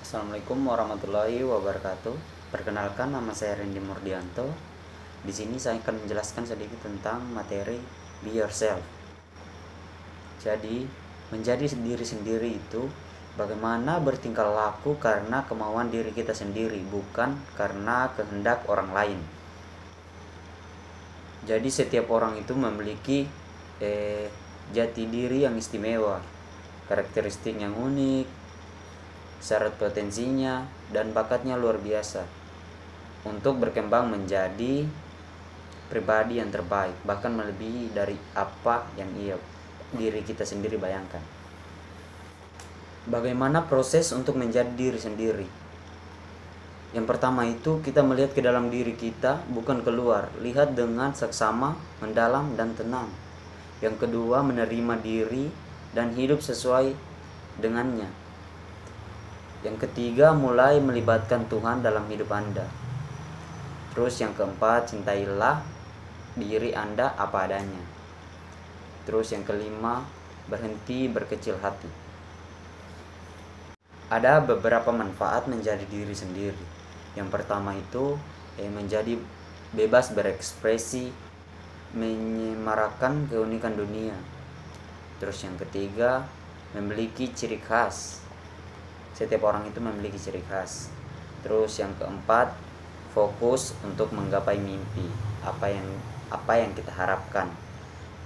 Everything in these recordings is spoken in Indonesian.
Assalamualaikum warahmatullahi wabarakatuh. Perkenalkan, nama saya Randy Murdianto. Di sini saya akan menjelaskan sedikit tentang materi Be Yourself. Jadi, menjadi diri sendiri itu bagaimana bertingkah laku karena kemauan diri kita sendiri, bukan karena kehendak orang lain. Jadi setiap orang itu memiliki jati diri yang istimewa, karakteristik yang unik, syarat potensinya dan bakatnya luar biasa untuk berkembang menjadi pribadi yang terbaik, bahkan melebihi dari apa yang diri kita sendiri bayangkan. Bagaimana proses untuk menjadi diri sendiri? Yang pertama itu kita melihat ke dalam diri kita, bukan keluar. Lihat dengan seksama, mendalam dan tenang. Yang kedua, menerima diri dan hidup sesuai dengannya. Yang ketiga, mulai melibatkan Tuhan dalam hidup Anda. Terus yang keempat, cintailah diri Anda apa adanya. Terus yang kelima, berhenti berkecil hati. Ada beberapa manfaat menjadi diri sendiri. Yang pertama itu menjadi bebas berekspresi, menyemarakan keunikan dunia. Terus yang ketiga, memiliki ciri khas. Setiap orang itu memiliki ciri khas. Terus yang keempat, fokus untuk menggapai mimpi, apa yang kita harapkan.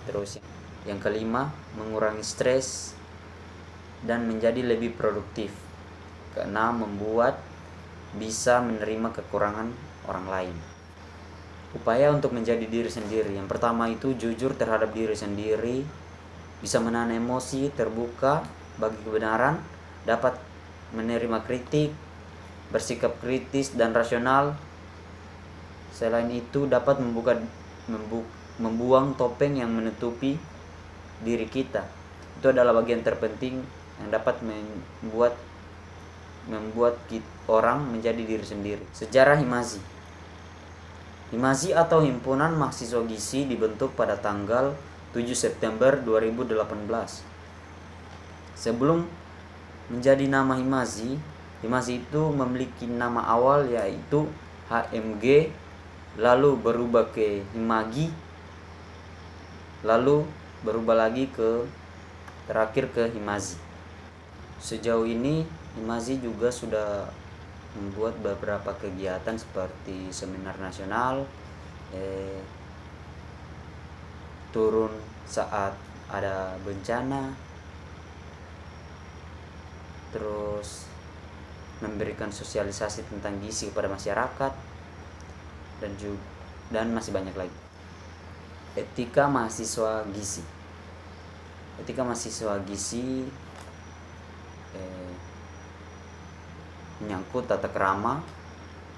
Terus yang kelima, mengurangi stres dan menjadi lebih produktif. Keenam, membuat bisa menerima kekurangan orang lain. Upaya untuk menjadi diri sendiri. Yang pertama itu jujur terhadap diri sendiri, bisa menahan emosi, terbuka bagi kebenaran, dapat menerima kritik, bersikap kritis dan rasional. Selain itu dapat membuang topeng yang menutupi diri kita. Itu adalah bagian terpenting yang dapat membuat orang menjadi diri sendiri. Sejarah Himazi. Himazi atau Himpunan Mahasiswa Gizi dibentuk pada tanggal 7 September 2018. Sebelum menjadi nama Himazi itu memiliki nama awal yaitu HMG, lalu berubah ke Himagi, lalu berubah lagi terakhir ke Himazi. Sejauh ini Himazi juga sudah membuat beberapa kegiatan seperti seminar nasional, turun saat ada bencana, terus memberikan sosialisasi tentang gizi kepada masyarakat, dan masih banyak lagi. Etika mahasiswa gizi. Etika mahasiswa gizi menyangkut tata krama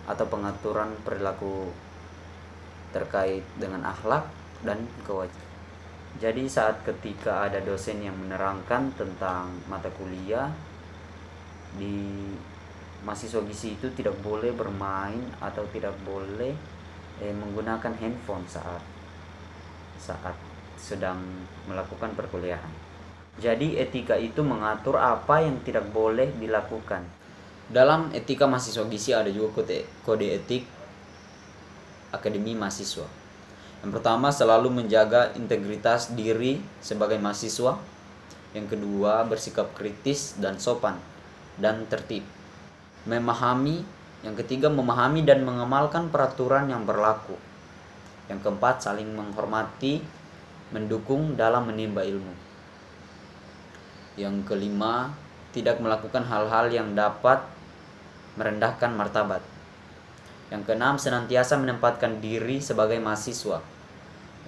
atau pengaturan perilaku terkait dengan akhlak dan kewajiban. Jadi ketika ada dosen yang menerangkan tentang mata kuliah, di mahasiswa gizi itu tidak boleh bermain atau tidak boleh menggunakan handphone saat sedang melakukan perkuliahan. Jadi etika itu mengatur apa yang tidak boleh dilakukan. Dalam etika mahasiswa gizi ada juga kode etik akademi mahasiswa. Yang pertama, selalu menjaga integritas diri sebagai mahasiswa. Yang kedua, bersikap kritis dan sopan dan tertib. Yang ketiga, memahami dan mengamalkan peraturan yang berlaku. Yang keempat, saling menghormati, mendukung dalam menimba ilmu. Yang kelima, tidak melakukan hal-hal yang dapat merendahkan martabat. Yang keenam, senantiasa menempatkan diri sebagai mahasiswa.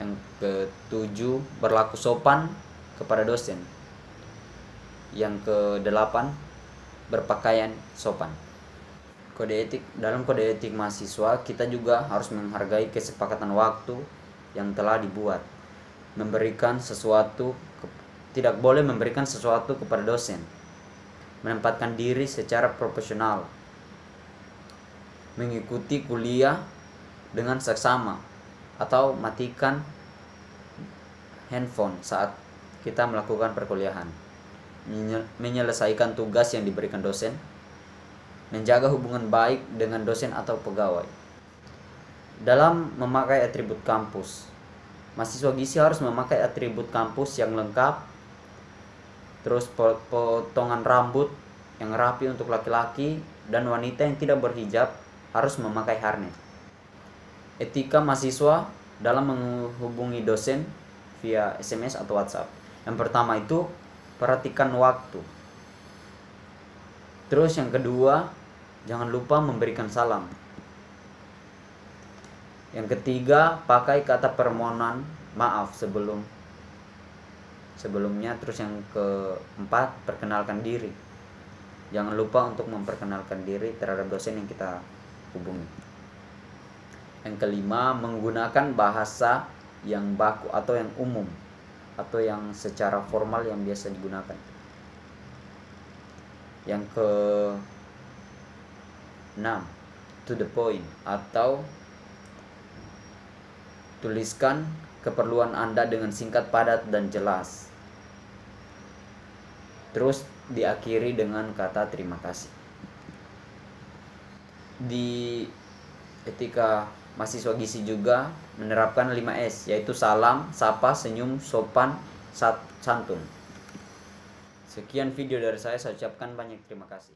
Yang ketujuh, berlaku sopan kepada dosen. Yang kedelapan, berpakaian sopan. Kode etik. Dalam kode etik mahasiswa, kita juga harus menghargai kesepakatan waktu yang telah dibuat. Tidak boleh memberikan sesuatu kepada dosen. Menempatkan diri secara profesional. Mengikuti kuliah dengan seksama atau matikan handphone saat kita melakukan perkuliahan. Menyelesaikan tugas yang diberikan dosen, menjaga hubungan baik dengan dosen atau pegawai. Dalam memakai atribut kampus, mahasiswa gizi harus memakai atribut kampus yang lengkap, terus potongan rambut yang rapi untuk laki-laki, dan wanita yang tidak berhijab harus memakai harness. Etika mahasiswa dalam menghubungi dosen via SMS atau WhatsApp. Yang pertama itu perhatikan waktu. Terus yang kedua, jangan lupa memberikan salam. Yang ketiga, pakai kata permohonan maaf sebelumnya. Terus yang keempat, perkenalkan diri. Jangan lupa untuk memperkenalkan diri terhadap dosen yang kita hubungi. Yang kelima, menggunakan bahasa yang baku atau yang umum atau yang secara formal yang biasa digunakan. Yang ke-6, to the point, atau tuliskan keperluan Anda dengan singkat, padat, dan jelas. Terus diakhiri dengan kata terima kasih. Di etika mahasiswa gizi juga menerapkan 5S, yaitu salam, sapa, senyum, sopan, santun. Sekian video dari saya ucapkan banyak terima kasih.